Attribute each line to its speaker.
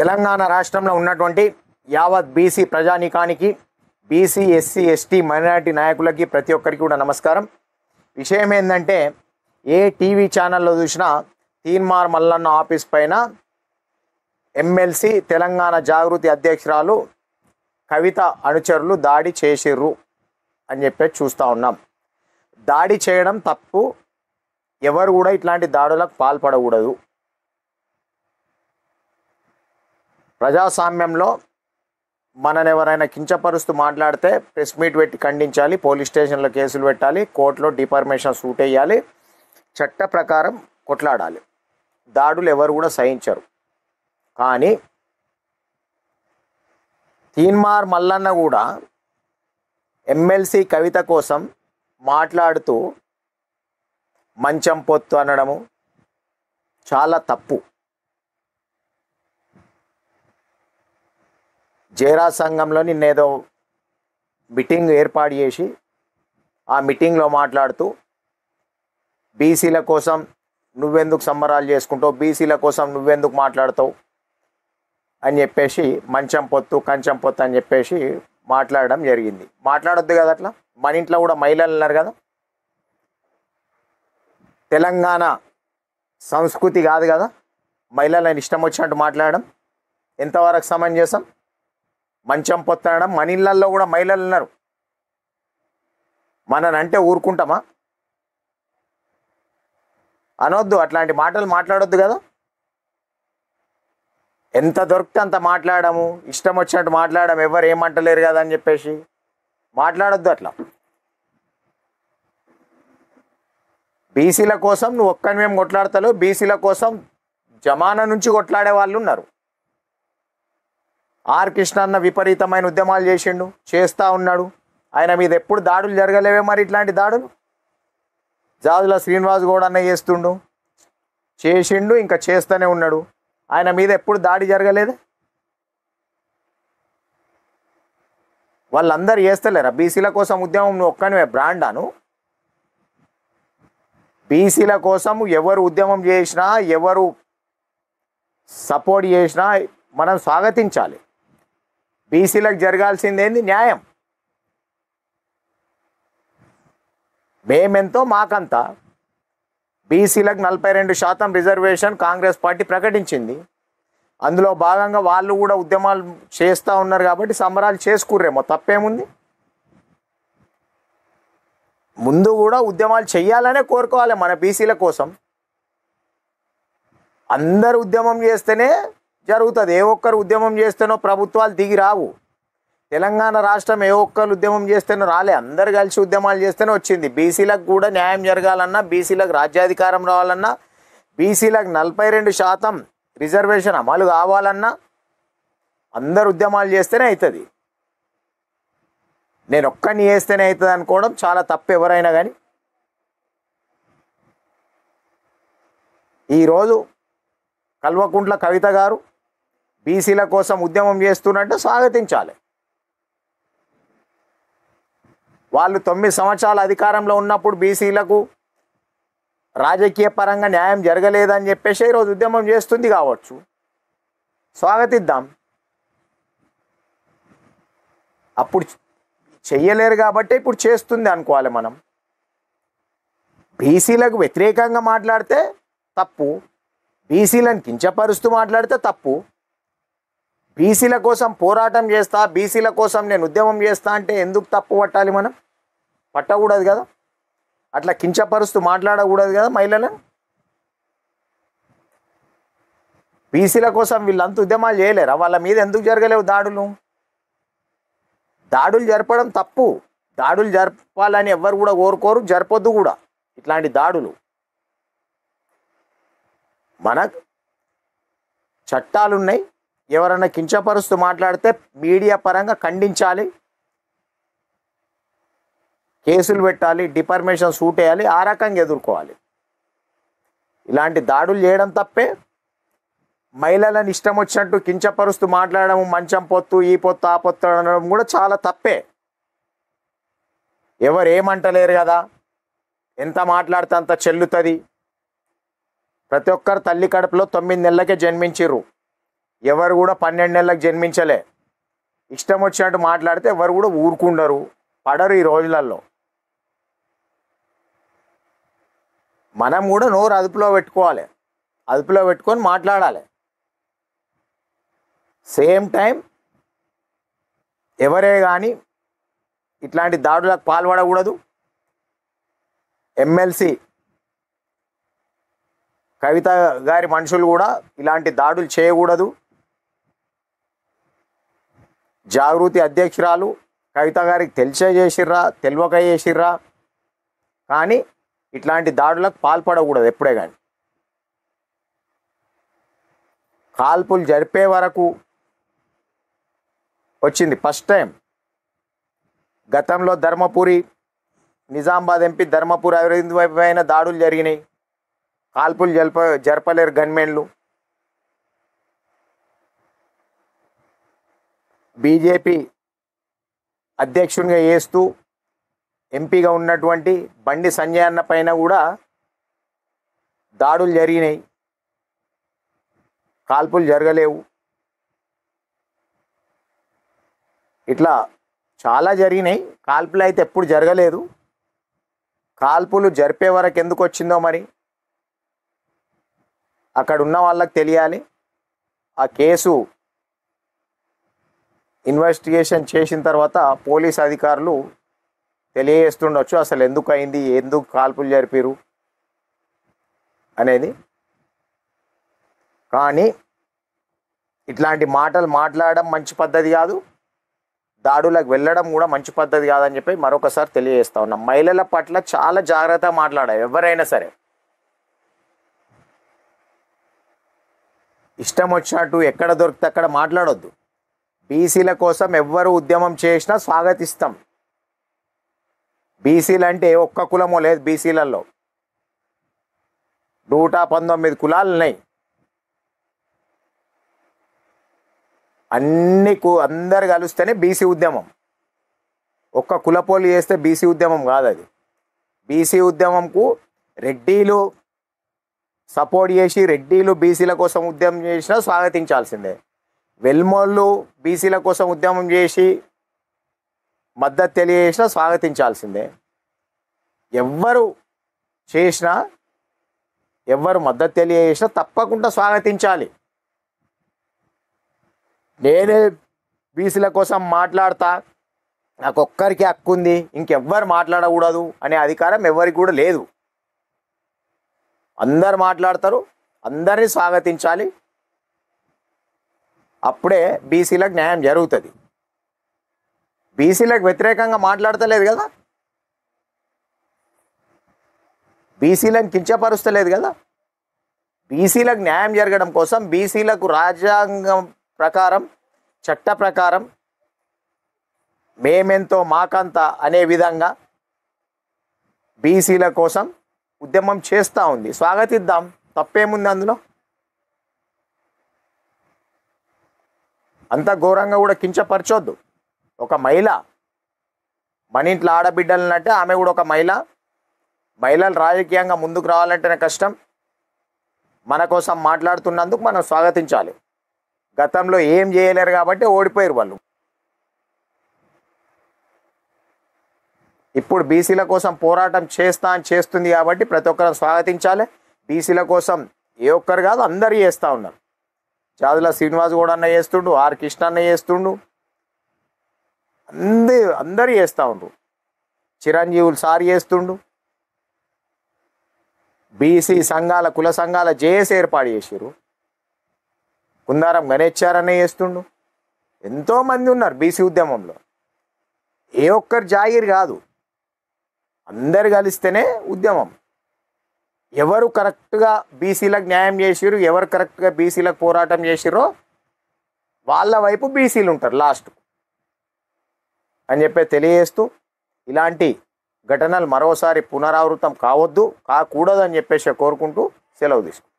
Speaker 1: తెలంగాణ రాష్ట్రంలో ఉన్నటువంటి యావత్ బీసీ ప్రజానీకానికి, బీసీ ఎస్సీ ఎస్టీ మైనారిటీ నాయకులకి ప్రతి ఒక్కరికి కూడా నమస్కారం. విషయం ఏంటంటే, ఏ టీవీ ఛానల్లో చూసినా తీన్మార్ మల్లన్న ఆఫీస్ పైన ఎమ్మెల్సీ తెలంగాణ జాగృతి అధ్యక్షురాలు కవిత అనుచరులు దాడి చేసిర్రు అని చెప్పి చూస్తూ ఉన్నాం. దాడి చేయడం తప్పు. ఎవరు కూడా ఇట్లాంటి దాడులకు పాల్పడకూడదు. ప్రజాస్వామ్యంలో మనని ఎవరైనా కించపరుస్తూ మాట్లాడితే ప్రెస్ మీట్ పెట్టి ఖండించాలి, పోలీస్ స్టేషన్లో కేసులు పెట్టాలి, కోర్టులో డిఫర్మేషన్ సూట్ వేయాలి, చట్ట ప్రకారం కొట్లాడాలి. దాడులు ఎవరు కూడా సహించరు. కానీ తీన్మార్ మల్లన్న కూడా ఎమ్మెల్సీ కవిత కోసం మాట్లాడుతూ మంచం పొత్తు అనడము చాలా తప్పు. జేరా సంఘంలో నిన్నేదో మీటింగ్ ఏర్పాటు చేసి ఆ మీటింగ్లో మాట్లాడుతూ బీసీల కోసం నువ్వెందుకు సంబరాలు చేసుకుంటావు, బీసీల కోసం నువ్వెందుకు మాట్లాడతావు అని చెప్పేసి మంచం పొత్తు కంచం పొత్తు అని చెప్పేసి మాట్లాడడం జరిగింది. మాట్లాడొద్దు కదా అట్లా. మన ఇంట్లో కూడా మహిళలు ఉన్నారు కదా. తెలంగాణ సంస్కృతి కాదు కదా మహిళలను ఇష్టం వచ్చినట్టు మాట్లాడడం. ఎంతవరకు సమంజసం? మంచం పొత్తు అనడం. మన ఇళ్ళల్లో కూడా మహిళలు ఉన్నారు. మననంటే ఊరుకుంటామా? అనొద్దు, అట్లాంటి మాటలు మాట్లాడొద్దు కదా. ఎంత దొరికితే అంత మాట్లాడము, ఇష్టం వచ్చినట్టు మాట్లాడడం, ఎవరు ఏమంటలేరు కదా అని చెప్పేసి మాట్లాడొద్దు అట్లా. బీసీల కోసం నువ్వు ఒక్కనివేం కొట్లాడతలేవు, బీసీల కోసం జమానా నుంచి కొట్లాడే వాళ్ళు ఉన్నారు. ఆర్ కృష్ణ అన్న విపరీతమైన ఉద్యమాలు చేస్తూ ఉన్నాడు. ఆయన మీద ఎప్పుడు దాడులు జరగలేవే మరి ఇట్లాంటి దాడులు? జాజుల శ్రీనివాస్ గౌడ్ అన్న చేసిండు, ఇంకా చేస్తూనే ఉన్నాడు. ఆయన మీద ఎప్పుడు దాడి జరగలేదు? వాళ్ళందరూ చేస్తలేరా బీసీల కోసం ఉద్యమం? నువ్వు ఒక్కనివే బ్రాండాను? బీసీల కోసం ఎవరు ఉద్యమం చేసినా, ఎవరు సపోర్ట్ చేసినా మనం స్వాగతించాలి. బీసీలకు జరగాల్సిందేంది? న్యాయం. మేమెంతో మాకంతా. బీసీలకు 42% రిజర్వేషన్ కాంగ్రెస్ పార్టీ ప్రకటించింది. అందులో భాగంగా వాళ్ళు కూడా ఉద్యమాలు చేస్తూ ఉన్నారు కాబట్టి సంబరాలు చేసుకుర్రేమో, తప్పేముంది? ముందు కూడా ఉద్యమాలు చెయ్యాలనే కోరుకోవాలి మన బీసీల కోసం. అందరు ఉద్యమం చేస్తేనే జరుగుతుంది. ఏ ఒక్కరు ఉద్యమం చేస్తేనో ప్రభుత్వాలు దిగి రావు. తెలంగాణ రాష్ట్రం ఏ ఒక్కరు ఉద్యమం చేస్తేనో రాలే. అందరు కలిసి ఉద్యమాలు చేస్తేనే వచ్చింది. బీసీలకు కూడా న్యాయం జరగాలన్నా, బీసీలకు రాజ్యాధికారం రావాలన్నా, బీసీలకు 42% రిజర్వేషన్ అమలు కావాలన్నా అందరు ఉద్యమాలు చేస్తేనే అవుతుంది. నేను ఒక్కడిని చేస్తేనే అవుతుంది అనుకోవడం చాలా తప్పు ఎవరైనా కానీ. ఈరోజు కల్వకుంట్ల కవిత గారు బీసీల కోసం ఉద్యమం చేస్తున్నట్టు స్వాగతించాలి. వాళ్ళు 9 సంవత్సరాల అధికారంలో ఉన్నప్పుడు బీసీలకు రాజకీయ పరంగా న్యాయం జరగలేదని చెప్పేసి ఈరోజు ఉద్యమం చేస్తుంది కావచ్చు, స్వాగతిద్దాం. అప్పుడు చెయ్యలేరు కాబట్టి ఇప్పుడు చేస్తుంది అనుకోవాలి మనం. బీసీలకు వ్యతిరేకంగా మాట్లాడితే తప్పు, బీసీలను కించపరుస్తూ మాట్లాడితే తప్పు. బీసీల కోసం పోరాటం చేస్తా, బీసీల కోసం నేను ఉద్యమం చేస్తా అంటే ఎందుకు తప్పు పట్టాలి? మనం పట్టకూడదు కదా. అట్లా కించపరుస్తూ మాట్లాడకూడదు కదా మహిళలను. బీసీల కోసం వీళ్ళంతా ఉద్యమాలు చేయలేరా? వాళ్ళ మీద ఎందుకు జరగలేవు దాడులు? దాడులు జరపడం తప్పు. దాడులు జరపాలని ఎవ్వరు కూడా కోరుకోరు, జరపొద్దు కూడా ఇట్లాంటి దాడులు. మనకు చట్టాలు ఉన్నాయి. ఎవరైనా కించపరుస్తూ మాట్లాడితే మీడియా పరంగా ఖండించాలి, కేసులు పెట్టాలి, డిఫర్మేషన్ సూట్ వేయాలి, ఆ రకంగా ఎదుర్కోవాలి. ఇలాంటి దాడులు చేయడం తప్పే. మహిళలను ఇష్టం వచ్చినట్టు కించపరుస్తూ మాట్లాడడం, మంచం పొత్తు, ఈ పొత్తు, ఆ పొత్తు అనడం కూడా చాలా తప్పే. ఎవరు ఏమంటలేరు కదా. ఎంత మాట్లాడితే అంత చెల్లుతుంది. ప్రతి ఒక్కరు తల్లి కడుపులో 9 నెలలకే జన్మించిర్రు. ఎవరు కూడా 12 నెలలకు జన్మించలే. ఇష్టం వచ్చినట్టు మాట్లాడితే ఎవరు కూడా ఊరుకుండరు, పడరు ఈ రోజులలో. మనం కూడా నోరు అదుపులో పెట్టుకోవాలి, అదుపులో పెట్టుకొని మాట్లాడాలి. సేమ్ టైం ఎవరే కానీ ఇట్లాంటి దాడులకు పాల్పడకూడదు. ఎమ్మెల్సీ కవిత గారి మనుషులు కూడా ఇలాంటి దాడులు చేయకూడదు. జాగృతి అధ్యక్షురాలు కవిత గారికి తెలిసే చేసిర్రా తెలియక చేసిర్రా, కానీ ఇట్లాంటి దాడులకు పాల్పడకూడదు ఎప్పుడే కానీ. కాల్పులు జరిపే వరకు వచ్చింది ఫస్ట్ టైం. గతంలో ధర్మపురి నిజామాబాద్ ఎంపీ ధర్మపురి అరవింద్ వైపు అయిన దాడులు జరిగినాయి. కాల్పులు జరపలేరు గన్మెన్లు. బీజేపీ అధ్యక్షునిగా చేస్తూ ఎంపీగా ఉన్నటువంటి బండి సంజయ్ అన్న పైన కూడా దాడులు జరిగినాయి, కాల్పులు జరగలేవు. ఇట్లా చాలా జరిగినాయి. కాల్పులు అయితే ఎప్పుడు జరగలేదు. కాల్పులు జరిపే వరకు ఎందుకు వచ్చిందో మరి అక్కడ ఉన్న వాళ్ళకి తెలియాలి. ఆ కేసు ఇన్వెస్టిగేషన్ చేసిన తర్వాత పోలీస్ అధికారులు తెలియజేస్తుండొచ్చు అసలు ఎందుకు అయింది, ఎందుకు కాల్పులు జరిపారు అనేది. కానీ ఇట్లాంటి మాటలు మాట్లాడడం మంచి పద్ధతి కాదు, దాడులకు వెళ్ళడం కూడా మంచి పద్ధతి కాదని చెప్పి మరొకసారి తెలియజేస్తా ఉన్నాం. మహిళల పట్ల చాలా జాగ్రత్తగా మాట్లాడాలి ఎవరైనా సరే. ఇష్టం వచ్చినట్టు ఎక్కడ దొరికితే అక్కడ మాట్లాడొద్దు. బీసీల కోసం ఎవ్వరు ఉద్యమం చేసినా స్వాగతిస్తాం. బీసీలు అంటే ఒక్క కులమో లేదు, బీసీలలో 119 కులాలు ఉన్నాయి. అందరు కలిస్తేనే బీసీ ఉద్యమం. ఒక్క కులపోలు చేస్తే బీసీ ఉద్యమం కాదు అది. బీసీ ఉద్యమంకు రెడ్డిలు సపోర్ట్ చేసి రెడ్డిలు బీసీల కోసం ఉద్యమం చేసినా స్వాగతించాల్సిందే. వెల్మోళ్ళు బీసీల కోసం ఉద్యమం చేసి మద్దతు తెలియజేసినా స్వాగతించాల్సిందే. ఎవ్వరు చేసినా ఎవ్వరు మద్దతు తెలియజేసినా తప్పకుండా స్వాగతించాలి. నేనే బీసీల కోసం మాట్లాడతా, నాకు ఒక్కరికి హక్కు ఉంది, ఇంకెవ్వరు మాట్లాడకూడదు అనే అధికారం ఎవరికి కూడా లేదు. అందరు మాట్లాడతారు, అందరినీ స్వాగతించాలి. అప్పుడే బీసీలకు న్యాయం జరుగుతుంది. బీసీలకు వ్యతిరేకంగా మాట్లాడతలేదు కదా, బీసీలను కించపరుస్తలేదు కదా. బీసీలకు న్యాయం జరగడం కోసం బీసీలకు రాజ్యాంగం ప్రకారం చట్ట ప్రకారం మేమెంతో మాకంత అనే విధంగా బీసీల కోసం ఉద్యమం చేస్తూ ఉంది. స్వాగతిద్దాం, తప్పేముంది అందులో. అంత ఘోరంగా కూడా కించపరచొద్దు. ఒక మహిళ మన ఇంట్లో ఆడబిడ్డలనంటే ఆమె కూడా ఒక మహిళ. మహిళలు రాజకీయంగా ముందుకు రావాలంటేనే కష్టం. మన కోసం మాట్లాడుతున్నందుకు మనం స్వాగతించాలి. గతంలో ఏం చేయలేరు కాబట్టి ఓడిపోయారు వాళ్ళు. ఇప్పుడు బీసీల కోసం పోరాటం చేస్తుంది కాబట్టి ప్రతి ఒక్కరు స్వాగతించాలి. బీసీల కోసం ఏ ఒక్కరు కాదు అందరూ చేస్తూ ఉన్నారు. చాదుల శ్రీనివాస్ కూడా అన్న చేస్తుండు, ఆర్ కృష్ణ అన్న చేస్తుండు, అందరూ చేస్తూ ఉండ్రు. చిరంజీవులు సార్ చేస్తుండు. బీసీ సంఘాల కుల సంఘాల జేఏసీ ఏర్పాటు చేసారు. కుందారం గణేశ్చారన్న చేస్తుండు. ఎంతోమంది ఉన్నారు బీసీ ఉద్యమంలో. ఏ ఒక్కరు జాగిరి కాదు, అందరు కలిస్తేనే ఉద్యమం. ఎవరు కరెక్ట్గా బీసీలకు న్యాయం చేసిరు, ఎవరు కరెక్ట్గా బీసీలకు పోరాటం చేసిరో వాళ్ళ వైపు బీసీలు ఉంటారు లాస్ట్ అని చెప్పి తెలియజేస్తూ, ఇలాంటి ఘటనలు మరోసారి పునరావృతం కావద్దు, కాకూడదు అని చెప్పేసి కోరుకుంటూ సెలవు తీసుకుంటాం.